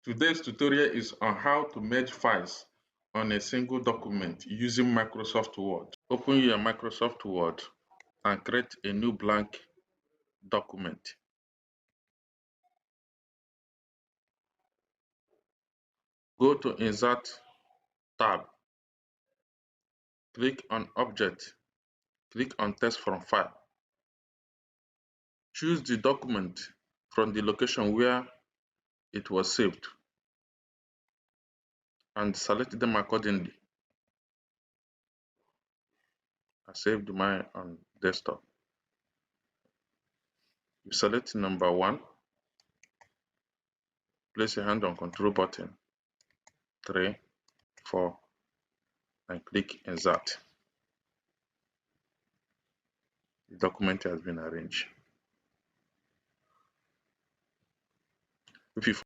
Today's tutorial is on how to merge files on a single document using Microsoft Word. Open your Microsoft Word and create a new blank document. Go to Insert tab, click on Object, click on Text from File. Choose the document from the location where it was saved and select them accordingly. I saved mine on desktop. You select number 1, place your hand on Control button, 3, 4, and click Insert. The document has been arranged. If you